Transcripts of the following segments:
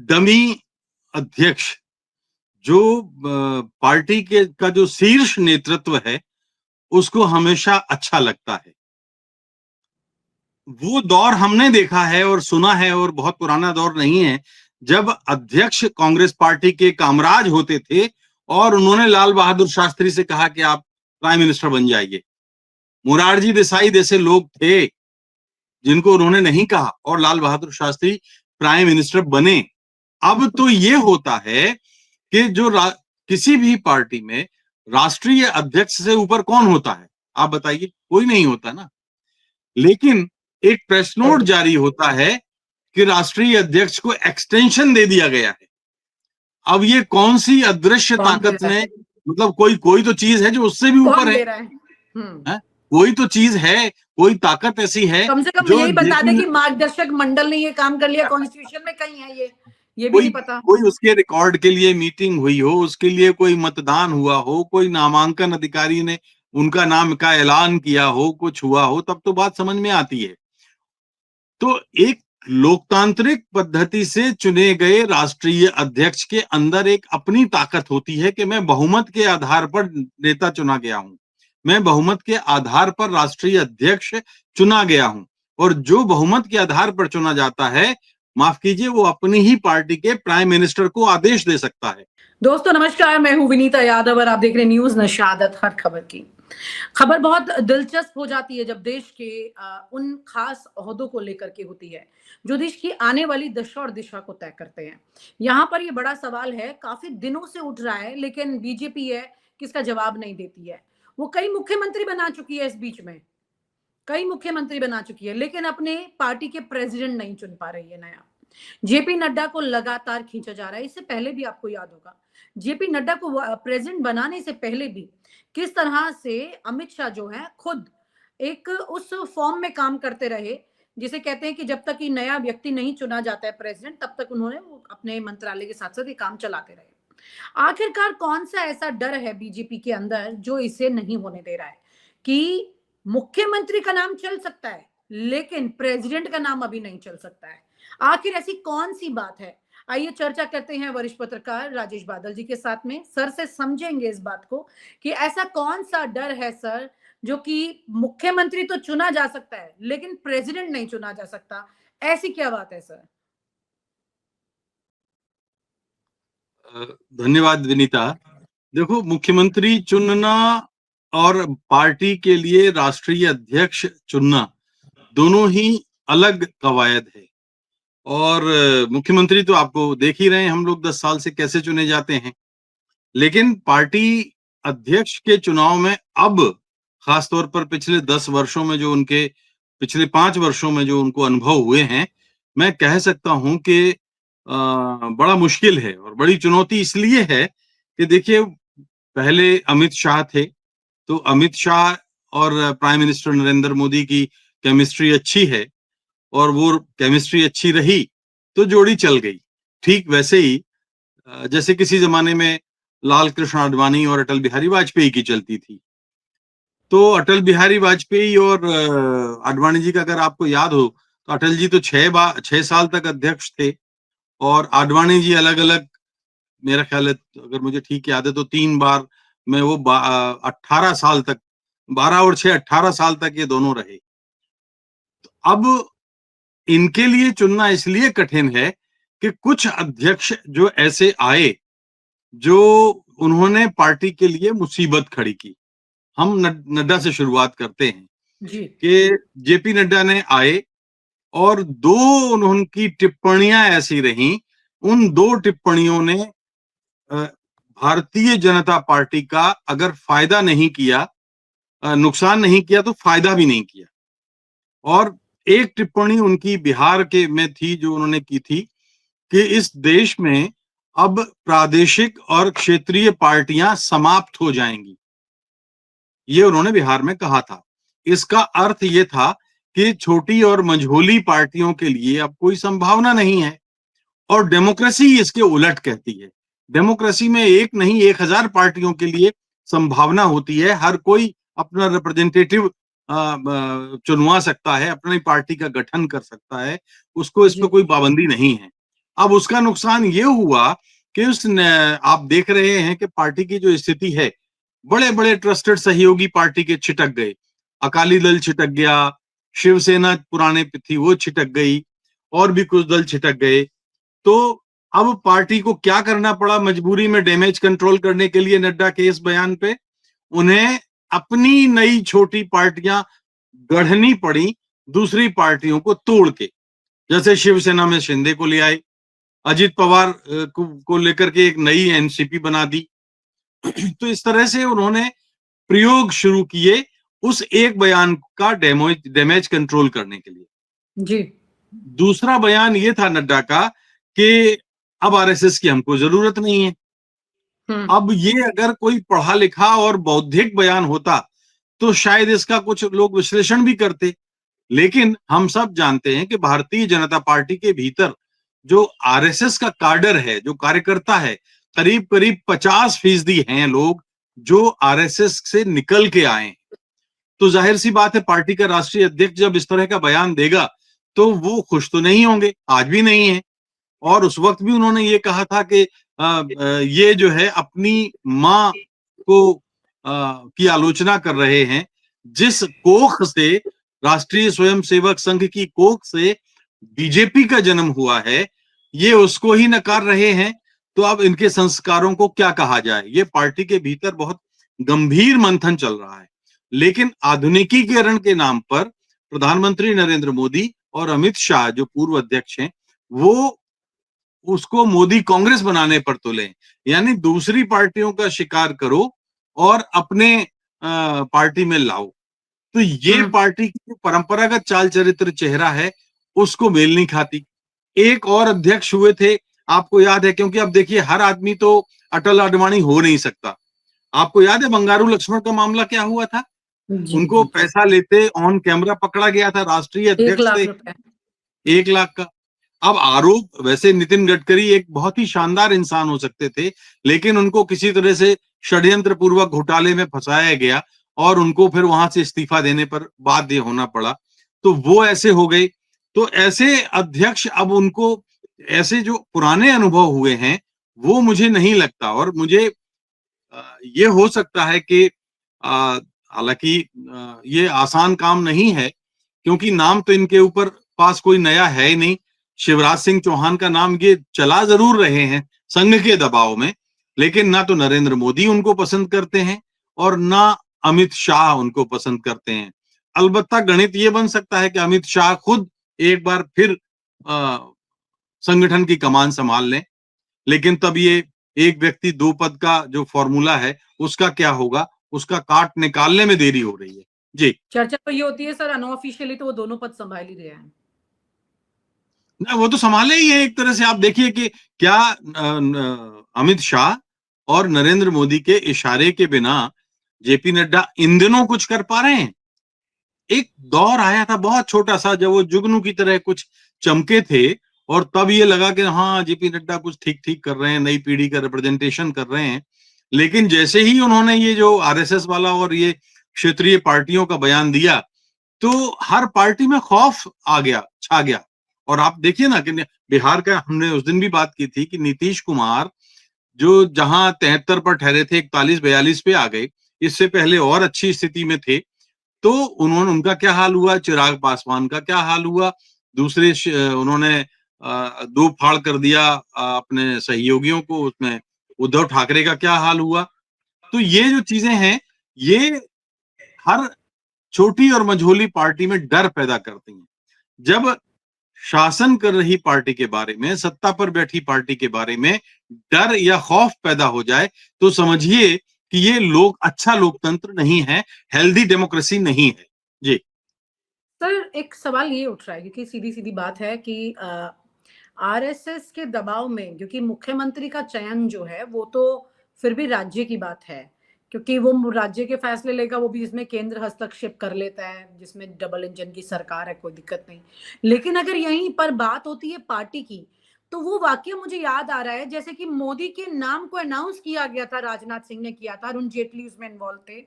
Dummy अध्यक्ष, जो party के का जो शीर्ष नेतृत्व है उसको हमेशा अच्छा लगता है। वो दौर हमने देखा है और सुना है, और बहुत पुराना दौर नहीं है, जब अध्यक्ष कांग्रेस पार्टी के कामराज होते थे और उन्होंने लाल बहादुर शास्त्री से कहा कि आप प्राइम मिनिस्टर बन जाइए। मोरारजी देसाई जैसे लोग थे जिनको उन्होंने नहीं कहा और लाल बहादुर शास्त्री प्राइम मिनिस्टर बने। अब तो ये होता है कि जो किसी भी पार्टी में राष्ट्रीय अध्यक्ष से ऊपर कौन होता है? आप बताइए, कोई नहीं होता ना। लेकिन एक प्रेस नोट जारी होता है कि राष्ट्रीय अध्यक्ष को एक्सटेंशन दे दिया गया है। अब ये कौन सी अदृश्य ताकत ने, मतलब कोई तो चीज है जो उससे भी ऊपर है, कोई तो चीज है, कोई ताकत ऐसी है। कम से कम यही बता दे कि मार्गदर्शक मंडल ने ये काम कर लिया, कॉन्स्टिट्यूशन में कहीं है ये भी नहीं पता। कोई उसके रिकॉर्ड के लिए मीटिंग हुई हो, उसके लिए कोई मतदान हुआ हो, कोई नामांकन अधिकारी ने उनका नाम का ऐलान किया हो, कुछ हुआ हो, तब तो बात समझ में आती है। तो एक लोकतांत्रिक पद्धति से चुने गए राष्ट्रीय अध्यक्ष के अंदर एक अपनी ताकत होती है कि मैं बहुमत के आधार पर नेता चुना गया हूं, मैं बहुमत के आधार पर राष्ट्रीय अध्यक्ष चुना गया हूं। और जो बहुमत के आधार पर चुना जाता है, माफ कीजिए, वो अपनी ही पार्टी के प्राइम मिनिस्टर को आदेश दे सकता है। दोस्तों नमस्कार, मैं हूं विनीता यादव और आप देख रहे हैं न्यूज नशादत हर खबर की। खबर बहुत दिलचस्प हो जाती है जब देश के उन खास ओहदों को लेकर के होती है जो देश की आने वाली दशा और दिशा को तय करते हैं। यहाँ पर ये बड़ा सवाल है, काफी दिनों से उठ रहा है, लेकिन बीजेपी है किसका जवाब नहीं देती है। वो कई मुख्यमंत्री बना चुकी है, इस बीच में कई मुख्यमंत्री बना चुकी है, लेकिन अपने पार्टी के प्रेसिडेंट नहीं चुन पा रही है नया। जेपी नड्डा को लगातार खींचा जा रहा है। इससे पहले भी आपको याद होगा, जेपी नड्डा को प्रेसिडेंट बनाने से पहले भी किस तरह से अमित शाह जो है खुद एक उस फॉर्म में काम करते रहे जिसे कहते हैं कि जब तक कि नया व्यक्ति नहीं चुना जाता है प्रेसिडेंट, तब तक उन्होंने अपने मंत्रालय के साथ साथ ये काम चलाते रहे। आखिरकार कौन सा ऐसा डर है बीजेपी के अंदर जो इसे नहीं होने दे रहा है कि मुख्यमंत्री का नाम चल सकता है लेकिन प्रेसिडेंट का नाम अभी नहीं चल सकता है? आखिर ऐसी कौन सी बात है? आइए चर्चा करते हैं वरिष्ठ पत्रकार राजेश बादल जी के साथ में। सर से समझेंगे इस बात को कि ऐसा कौन सा डर है सर, जो कि मुख्यमंत्री तो चुना जा सकता है लेकिन प्रेसिडेंट नहीं चुना जा सकता। ऐसी क्या बात है सर? धन्यवाद विनीता। देखो, मुख्यमंत्री चुनना और पार्टी के लिए राष्ट्रीय अध्यक्ष चुनना दोनों ही अलग कवायद है। और मुख्यमंत्री तो आपको देख ही रहे हैं हम लोग 10 साल से कैसे चुने जाते हैं। लेकिन पार्टी अध्यक्ष के चुनाव में अब खासतौर पर पिछले 10 वर्षों में जो उनके, पिछले 5 वर्षों में जो उनको अनुभव हुए हैं, मैं कह सकता हूं कि बड़ा मुश्किल है। और बड़ी चुनौती इसलिए है कि देखिए, पहले अमित शाह थे, तो अमित शाह और प्राइम मिनिस्टर नरेंद्र मोदी की केमिस्ट्री अच्छी है और वो केमिस्ट्री अच्छी रही तो जोड़ी चल गई। ठीक वैसे ही जैसे किसी जमाने में लाल कृष्ण आडवाणी और अटल बिहारी वाजपेयी की चलती थी। तो अटल बिहारी वाजपेयी और आडवाणी जी का अगर आपको याद हो, तो अटल जी तो 6 साल तक अध्यक्ष थे और आडवाणी जी अलग अलग, मेरा ख्याल है अगर मुझे ठीक याद है तो 3 बार में वो 18 साल तक, 12 और 6 18 साल तक ये दोनों रहे। तो अब इनके लिए चुनना इसलिए कठिन है कि कुछ अध्यक्ष जो ऐसे आए जो उन्होंने पार्टी के लिए मुसीबत खड़ी की। हम नड्डा से शुरुआत करते हैं कि जेपी नड्डा ने आए और 2 उनकी टिप्पणियां ऐसी रहीं, उन 2 टिप्पणियों ने भारतीय जनता पार्टी का अगर फायदा नहीं किया, नुकसान नहीं किया तो फायदा भी नहीं किया। और एक टिप्पणी उनकी बिहार के में थी जो उन्होंने की थी कि इस देश में अब प्रादेशिक और क्षेत्रीय पार्टियां समाप्त हो जाएंगी। ये उन्होंने बिहार में कहा था। इसका अर्थ ये था कि छोटी और मझोली पार्टियों के लिए अब कोई संभावना नहीं है। और डेमोक्रेसी इसके उलट कहती है। डेमोक्रेसी में एक नहीं 1000 पार्टियों के लिए संभावना होती है। हर कोई अपना रिप्रेजेंटेटिव चुनवा सकता है, अपनी पार्टी का गठन कर सकता है, उसको इस पर कोई पाबंदी नहीं है। अब उसका नुकसान ये हुआ कि आप देख रहे हैं कि पार्टी की जो स्थिति है, बड़े बड़े ट्रस्टेड सहयोगी पार्टी के छिटक गए, अकाली दल छिटक गया, शिवसेना पुराने पे थी वो छिटक गई, और भी कुछ दल छिटक गए। तो अब पार्टी को क्या करना पड़ा मजबूरी में डैमेज कंट्रोल करने के लिए नड्डा के इस बयान पे, उन्हें अपनी नई छोटी पार्टियां गढ़नी पड़ी दूसरी पार्टियों को तोड़ के। जैसे शिवसेना में शिंदे को ले आए, अजित पवार को लेकर के एक नई एनसीपी बना दी। तो इस तरह से उन्होंने प्रयोग शुरू किए उस एक बयान का डैमेज कंट्रोल करने के लिए। जी। दूसरा बयान ये था नड्डा का कि अब आरएसएस की हमको जरूरत नहीं है। अब ये अगर कोई पढ़ा लिखा और बौद्धिक बयान होता तो शायद इसका कुछ लोग विश्लेषण भी करते, लेकिन हम सब जानते हैं कि भारतीय जनता पार्टी के भीतर जो आरएसएस का काडर है, जो कार्यकर्ता है, करीब करीब 50% हैं लोग जो आरएसएस से निकल के आए हैं। तो जाहिर सी बात है पार्टी का राष्ट्रीय अध्यक्ष जब इस तरह का बयान देगा तो वो खुश तो नहीं होंगे, आज भी नहीं है। और उस वक्त भी उन्होंने ये कहा था कि ये जो है अपनी माँ को की आलोचना कर रहे हैं, जिस कोख से राष्ट्रीय स्वयंसेवक संघ की कोख से बीजेपी का जन्म हुआ है, ये उसको ही नकार रहे हैं। तो अब इनके संस्कारों को क्या कहा जाए? ये पार्टी के भीतर बहुत गंभीर मंथन चल रहा है। लेकिन आधुनिकीकरण के नाम पर प्रधानमंत्री नरेंद्र मोदी और अमित शाह जो पूर्व अध्यक्ष हैं, वो उसको मोदी कांग्रेस बनाने पर तुले, यानी दूसरी पार्टियों का शिकार करो और अपने पार्टी में लाओ। तो ये पार्टी की जो परंपरागत चाल चरित्र चेहरा है उसको मेल नहीं खाती। एक और अध्यक्ष हुए थे, आपको याद है, क्योंकि अब देखिए हर आदमी तो अटल आडवाणी हो नहीं सकता। आपको याद है बंगारू लक्ष्मण का मामला क्या हुआ था? जी उनको जी। पैसा लेते ऑन कैमरा पकड़ा गया था, राष्ट्रीय 1 अध्यक्ष लाख थे, रुपए। 1 लाख का। अब आरोप, वैसे नितिन गडकरी एक बहुत ही शानदार इंसान हो सकते थे, लेकिन उनको किसी तरह से षड्यंत्र पूर्वक घोटाले में फंसाया गया और उनको फिर वहां से इस्तीफा देने पर बाध्य होना पड़ा। तो वो ऐसे हो गए। तो ऐसे अध्यक्ष अब उनको, ऐसे जो पुराने अनुभव हुए हैं वो मुझे नहीं लगता। और मुझे ये हो सकता है कि हालांकि ये आसान काम नहीं है, क्योंकि नाम तो इनके ऊपर पास कोई नया है ही नहीं। शिवराज सिंह चौहान का नाम ये चला जरूर रहे हैं संघ के दबाव में, लेकिन ना तो नरेंद्र मोदी उनको पसंद करते हैं और ना अमित शाह उनको पसंद करते हैं। अलबत्ता गणित ये बन सकता है कि अमित शाह खुद एक बार फिर संगठन की कमान संभाल लें, लेकिन तब ये एक व्यक्ति दो पद का जो फॉर्मूला है उसका क्या होगा, उसका काट निकालने में देरी हो रही है। जी। चर्चा तो ये होती है सर, अनऑफिशियली तो वो दोनों पद संभाल ही रहे हैं। ना वो तो संभाले ही है एक तरह से। आप देखिए कि क्या अमित शाह और नरेंद्र मोदी के इशारे के बिना जेपी नड्डा इन दिनों कुछ कर पा रहे हैं? एक दौर आया था बहुत छोटा सा जब वो जुगनू की तरह कुछ चमके थे, और तब ये लगा कि हाँ जेपी नड्डा कुछ ठीक ठीक कर रहे हैं, नई पीढ़ी का रिप्रेजेंटेशन कर रहे हैं। लेकिन जैसे ही उन्होंने ये जो आरएसएस वाला और ये क्षेत्रीय पार्टियों का बयान दिया, तो हर पार्टी में खौफ आ गया, छा गया। और आप देखिए ना कि बिहार का हमने उस दिन भी बात की थी कि नीतीश कुमार जो जहां 73 पर ठहरे थे 41-42 पे आ गए, इससे पहले और अच्छी स्थिति में थे। तो उन्होंने, उनका क्या हाल हुआ, चिराग पासवान का क्या हाल हुआ, दूसरे उन्होंने दो फाड़ कर दिया अपने सहयोगियों को, उसमें उद्धव ठाकरे का क्या हाल हुआ। तो ये जो चीजें हैं, ये हर छोटी और मझोली पार्टी में डर पैदा करती हैं। जब शासन कर रही पार्टी के बारे में, सत्ता पर बैठी पार्टी के बारे में डर या खौफ पैदा हो जाए, तो समझिए कि ये लोग अच्छा लोकतंत्र नहीं है, हेल्दी डेमोक्रेसी नहीं है। जी। सर एक सवाल ये उठ रहा है, क्योंकि सीधी-सीधी बात है कि आरएसएस के दबाव में, क्योंकि मुख्यमंत्री का चयन जो है वो तो फिर भी राज्य की बात है, क्योंकि वो राज्य के फैसले लेगा, वो भी जिसमें केंद्र हस्तक्षेप कर लेता है, जिसमें डबल इंजन की सरकार है, कोई दिक्कत नहीं। लेकिन अगर यहीं पर बात होती है पार्टी की, तो वो वाकया मुझे याद आ रहा है जैसे कि मोदी के नाम को अनाउंस किया गया था, राजनाथ सिंह ने किया था, अरुण जेटली उसमें इन्वॉल्व थे।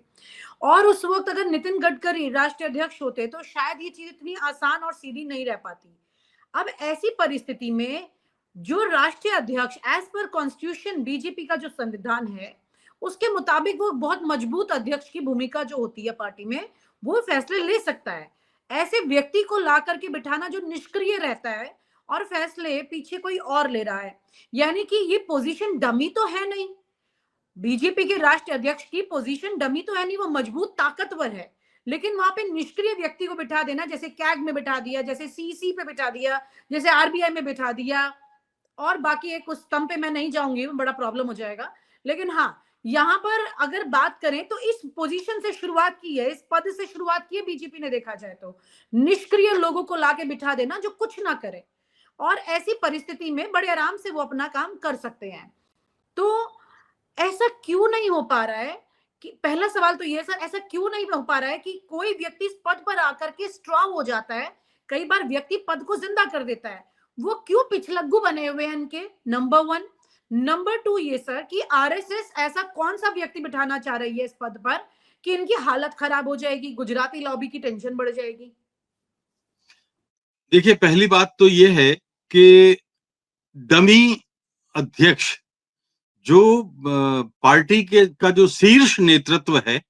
और उस वक्त अगर नितिन गडकरी राष्ट्रीय अध्यक्ष होते तो शायद ये चीज इतनी आसान और सीधी नहीं रह पाती। अब ऐसी परिस्थिति में जो राष्ट्रीय अध्यक्ष एज पर कॉन्स्टिट्यूशन बीजेपी का जो संविधान है उसके मुताबिक वो बहुत मजबूत अध्यक्ष की भूमिका जो होती है पार्टी में, वो फैसले ले सकता है। ऐसे व्यक्ति को ला करके बिठाना जो निष्क्रिय रहता है और फैसले पीछे कोई और ले रहा है, यानी कि ये पोजीशन डमी तो है नहीं। बीजेपी के राष्ट्रीय अध्यक्ष की पोजीशन डमी तो है नहीं, वो मजबूत ताकतवर है, लेकिन वहां पे निष्क्रिय व्यक्ति को बिठा देना, जैसे कैग में बिठा दिया, जैसे सीसी पे बिठा दिया, जैसे आरबीआई में बिठा दिया, और बाकी एक उस स्तंभ पे मैं नहीं जाऊंगी, बड़ा प्रॉब्लम हो जाएगा। लेकिन हाँ, यहाँ पर अगर बात करें तो इस पोजीशन से शुरुआत की है, इस पद से शुरुआत की है बीजेपी ने, देखा जाए तो निष्क्रिय लोगों को लाके बिठा देना जो कुछ ना करे, और ऐसी परिस्थिति में बड़े आराम से वो अपना काम कर सकते हैं। तो ऐसा क्यों नहीं हो पा रहा है कि, पहला सवाल तो ये सर, ऐसा क्यों नहीं हो पा रहा है कि कोई व्यक्ति इस पद पर आकर के स्ट्रांग हो जाता है, कई बार व्यक्ति पद को जिंदा कर देता है, वो क्यों पिछलग्गू बने हुए हैं इनके, नंबर 1। नंबर 2 ये सर कि आरएसएस ऐसा कौन सा व्यक्ति बिठाना चाह रही है इस पद पर कि इनकी हालत खराब हो जाएगी, गुजराती लॉबी की टेंशन बढ़ जाएगी। देखिए, पहली बात तो ये है कि डमी अध्यक्ष जो पार्टी के का जो शीर्ष नेतृत्व है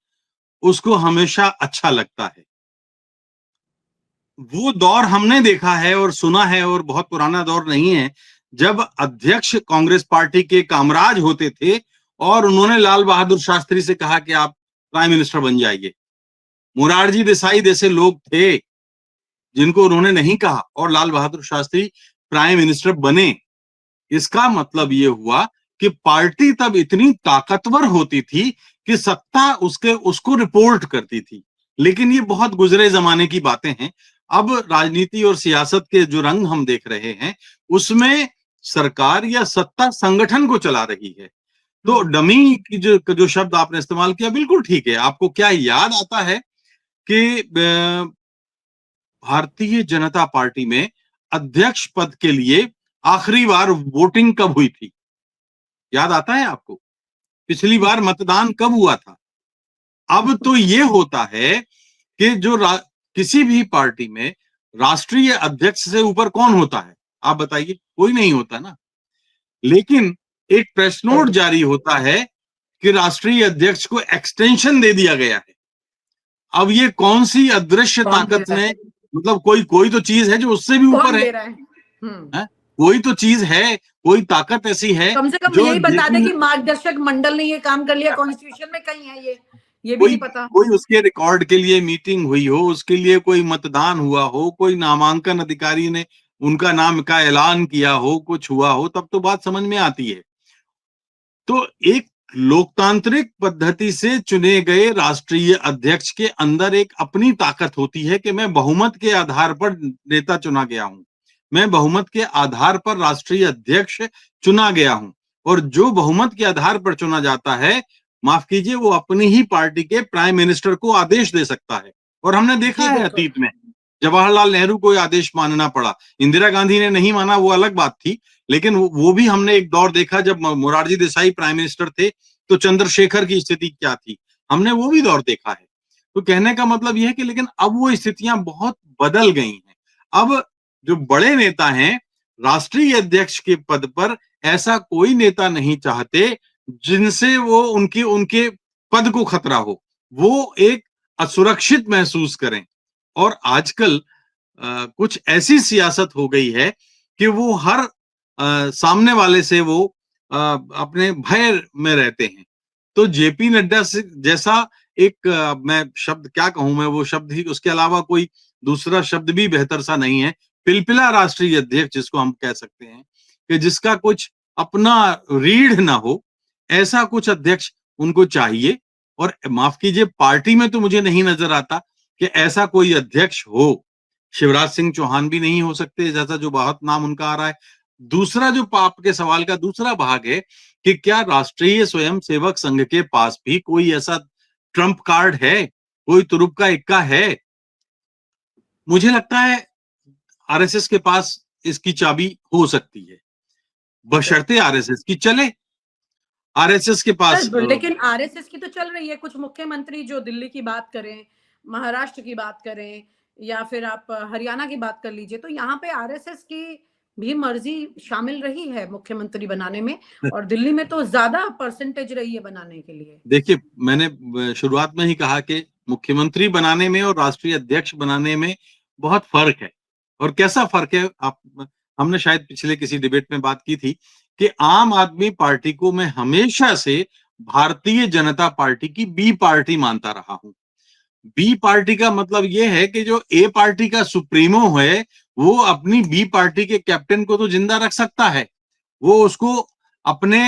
उसको हमेशा अच्छा लगता है। वो दौर हमने देखा है और सुना है, और बहुत पुराना दौर नहीं है, जब अध्यक्ष कांग्रेस पार्टी के कामराज होते थे और उन्होंने लाल बहादुर शास्त्री से कहा कि आप प्राइम मिनिस्टर बन जाइए। मोरारजी देसाई जैसे लोग थे जिनको उन्होंने नहीं कहा और लाल बहादुर शास्त्री प्राइम मिनिस्टर बने। इसका मतलब ये हुआ कि पार्टी तब इतनी ताकतवर होती थी कि सत्ता उसको रिपोर्ट करती थी। लेकिन ये बहुत गुजरे जमाने की बातें हैं। अब राजनीति और सियासत के जो रंग हम देख रहे हैं उसमें सरकार या सत्ता संगठन को चला रही है। तो डमी की जो शब्द आपने इस्तेमाल किया बिल्कुल ठीक है। आपको क्या याद आता है कि भारतीय जनता पार्टी में अध्यक्ष पद के लिए आखिरी बार वोटिंग कब हुई थी? याद आता है आपको? पिछली बार मतदान कब हुआ था? अब तो ये होता है कि किसी भी पार्टी में राष्ट्रीय अध्यक्ष से ऊपर कौन होता है? आप बताइए, कोई नहीं होता ना। लेकिन एक प्रेस नोट जारी होता है कि राष्ट्रीय अध्यक्ष को एक्सटेंशन दे दिया गया है। अब ये कौन सी अदृश्य ताकत ने, मतलब कोई तो चीज है जो उससे भी ऊपर है? कोई तो चीज है, कोई ताकत ऐसी है, कम से कम जो यही बता दे कि मार्गदर्शक मंडल ने ये काम कर लिया कॉन्स्टिट्यूशन में, कहीं है ये भी नहीं पता। कोई उसके रिकॉर्ड के लिए मीटिंग हुई हो, उसके लिए कोई मतदान हुआ हो, कोई नामांकन अधिकारी ने उनका नाम का ऐलान किया हो, कुछ हुआ हो, तब तो बात समझ में आती है। तो एक लोकतांत्रिक पद्धति से चुने गए राष्ट्रीय अध्यक्ष के अंदर एक अपनी ताकत होती है कि मैं बहुमत के आधार पर नेता चुना गया हूं, मैं बहुमत के आधार पर राष्ट्रीय अध्यक्ष चुना गया हूं। और जो बहुमत के आधार पर चुना जाता है, माफ कीजिए, वो अपनी ही पार्टी के प्राइम मिनिस्टर को आदेश दे सकता है। और हमने देखा है अतीत में जवाहरलाल नेहरू को आदेश मानना पड़ा, इंदिरा गांधी ने नहीं माना, वो अलग बात थी। लेकिन वो भी हमने एक दौर देखा जब मोरारजी देसाई प्राइम मिनिस्टर थे तो चंद्रशेखर की स्थिति क्या थी, हमने वो भी दौर देखा है। तो कहने का मतलब यह है कि लेकिन अब वो स्थितियां बहुत बदल गई हैं। अब जो बड़े नेता हैं राष्ट्रीय अध्यक्ष के पद पर, ऐसा कोई नेता नहीं चाहते जिनसे वो उनके पद को खतरा हो, वो एक असुरक्षित महसूस करें। और आजकल कुछ ऐसी सियासत हो गई है कि वो हर सामने वाले से वो अपने भय में रहते हैं। तो जेपी नड्डा से जैसा एक मैं शब्द क्या कहूं, मैं वो शब्द ही, उसके अलावा कोई दूसरा शब्द भी बेहतर सा नहीं है, पिलपिला राष्ट्रीय अध्यक्ष जिसको हम कह सकते हैं, कि जिसका कुछ अपना रीढ़ ना हो, ऐसा कुछ अध्यक्ष उनको चाहिए। और माफ कीजिए, पार्टी में तो मुझे नहीं नजर आता कि ऐसा कोई अध्यक्ष हो। शिवराज सिंह चौहान भी नहीं हो सकते, जैसा जो बहुत नाम उनका आ रहा है। दूसरा जो पाप के सवाल का दूसरा भाग है कि क्या राष्ट्रीय स्वयंसेवक संघ के पास भी कोई ऐसा ट्रम्प कार्ड है, कोई तुरुप का इक्का है? मुझे लगता है आरएसएस के पास इसकी चाबी हो सकती है, बशर्ते आरएसएस की चले। आरएसएस के पास लेकिन आरएसएस की तो चल रही है। कुछ मुख्यमंत्री जो दिल्ली की बात करें, महाराष्ट्र की बात करें, या फिर आप हरियाणा की बात कर लीजिए, तो यहाँ पे आरएसएस की भी मर्जी शामिल रही है मुख्यमंत्री बनाने में, और दिल्ली में तो ज्यादा परसेंटेज रही है बनाने के लिए। देखिए, मैंने शुरुआत में ही कहा कि मुख्यमंत्री बनाने में और राष्ट्रीय अध्यक्ष बनाने में बहुत फर्क है। और कैसा फर्क है, आप हमने शायद पिछले किसी डिबेट में बात की थी कि आम आदमी पार्टी को मैं हमेशा से भारतीय जनता पार्टी की बी पार्टी मानता रहा हूं। बी पार्टी का मतलब यह है कि जो ए पार्टी का सुप्रीमो है वो अपनी बी पार्टी के कैप्टन को तो जिंदा रख सकता है, वो उसको अपने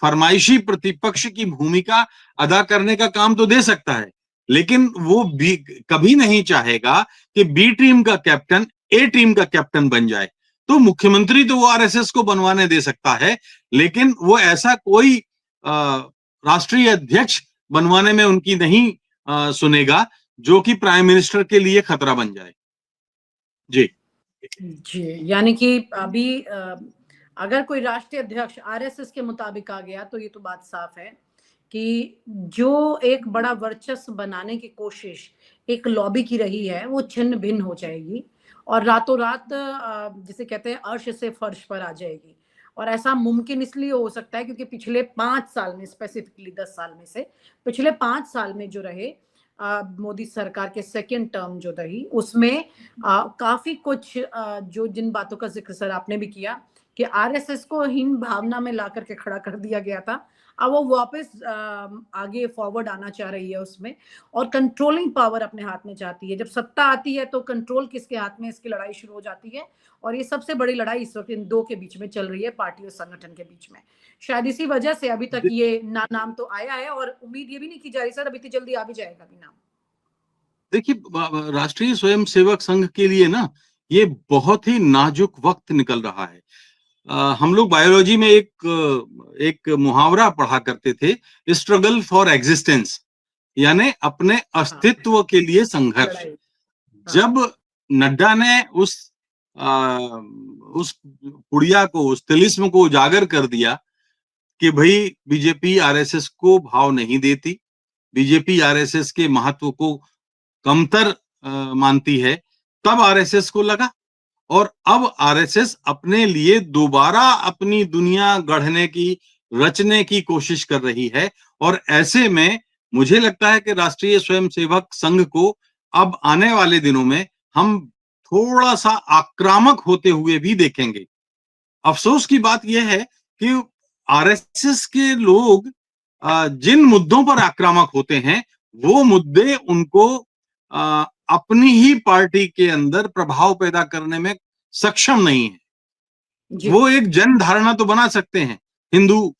फरमाइशी प्रतिपक्ष की भूमिका अदा करने का काम तो दे सकता है, लेकिन वो बी कभी नहीं चाहेगा कि बी टीम का कैप्टन ए टीम का कैप्टन बन जाए। तो मुख्यमंत्री तो वो आरएसएस को बनवाने दे सकता है, लेकिन वो ऐसा कोई राष्ट्रीय अध्यक्ष बनवाने में उनकी नहीं सुनेगा जो कि प्राइम मिनिस्टर के लिए खतरा बन जाए। जी जी, यानी कि अभी अगर कोई राष्ट्रीय अध्यक्ष आरएसएस के मुताबिक आ गया तो ये तो बात साफ है कि जो एक बड़ा वर्चस्व बनाने की कोशिश एक लॉबी की रही है वो छिन्न भिन्न हो जाएगी और रातों रात जिसे कहते हैं अर्श से फर्श पर आ जाएगी। और ऐसा मुमकिन इसलिए हो सकता है क्योंकि पिछले 5 साल में, स्पेसिफिकली 10 साल में से पिछले 5 साल में जो रहे मोदी सरकार के सेकेंड टर्म जो रही उसमें काफी कुछ जो जिन बातों का जिक्र सर आपने भी किया कि आरएसएस को हीन भावना में ला करके खड़ा कर दिया गया था, अब वो वापस आगे फॉरवर्ड आना चाह रही है उसमें, और कंट्रोलिंग पावर अपने हाथ में चाहती है। जब सत्ता आती है तो कंट्रोल किसके हाथ में, इसकी लड़ाई शुरू हो जाती है। और ये सबसे बड़ी लड़ाई इस वक्त इन दो के बीच में चल रही है, पार्टी और संगठन के बीच में। शायद इसी वजह से अभी तक ये नाम तो आया है और उम्मीद ये भी नहीं की जा रही सर अभी तो जल्दी आ भी जाएगा भी नाम। देखिए, राष्ट्रीय स्वयंसेवक संघ के लिए ना ये बहुत ही नाजुक वक्त निकल रहा है। हम लोग बायोलॉजी में एक मुहावरा पढ़ा करते थे, स्ट्रगल फॉर एग्जिस्टेंस, यानी अपने अस्तित्व के लिए संघर्ष। जब नड्डा ने उस पुड़िया को, उस तिलिस्म को उजागर कर दिया कि भाई बीजेपी आरएसएस को भाव नहीं देती, बीजेपी आरएसएस के महत्व को कमतर मानती है, तब आरएसएस को लगा। और अब आरएसएस अपने लिए दोबारा अपनी दुनिया गढ़ने की, रचने की कोशिश कर रही है। और ऐसे में मुझे लगता है कि राष्ट्रीय स्वयंसेवक संघ को अब आने वाले दिनों में हम थोड़ा सा आक्रामक होते हुए भी देखेंगे। अफसोस की बात यह है कि आरएसएस के लोग जिन मुद्दों पर आक्रामक होते हैं वो मुद्दे उनको अपनी ही पार्टी के अंदर प्रभाव पैदा करने में सक्षम नहीं है। वो एक जन धारणा तो बना सकते हैं हिंदू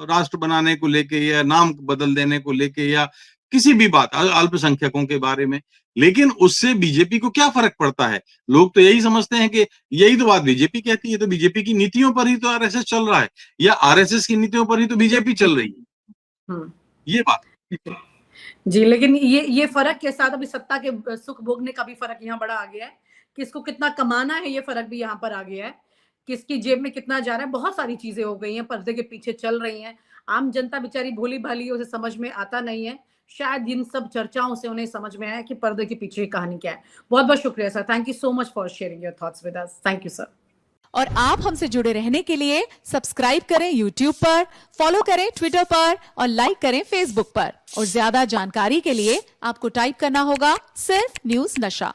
राष्ट्र बनाने को लेके या नाम बदल देने को लेके या किसी भी बात अल्पसंख्यकों के बारे में, लेकिन उससे बीजेपी को क्या फर्क पड़ता है। लोग तो यही समझते हैं कि यही तो बात बीजेपी कहती है, तो बीजेपी की नीतियों पर ही तो आरएसएस चल रहा है, या आरएसएस की नीतियों पर ही तो बीजेपी चल रही है। ये बात जी, लेकिन ये फर्क के साथ अभी सत्ता के सुख भोगने का भी फर्क यहाँ बड़ा आ गया है, किसको कितना कमाना है ये फर्क भी यहाँ पर आ गया है, किसकी जेब में कितना जा रहा है। बहुत सारी चीजें हो गई हैं, पर्दे के पीछे चल रही हैं। आम जनता बेचारी भोली भाली, उसे समझ में आता नहीं है। शायद इन सब चर्चाओं से उन्हें समझ में आया कि पर्दे के पीछे कहानी क्या है। बहुत बहुत शुक्रिया sir, thank you so much for sharing your thoughts with us. Thank you sir. और आप हमसे जुड़े रहने के लिए सब्सक्राइब करें YouTube पर, फॉलो करें Twitter पर और लाइक करें Facebook पर। और ज्यादा जानकारी के लिए आपको टाइप करना होगा सिर्फ न्यूज़ नशा।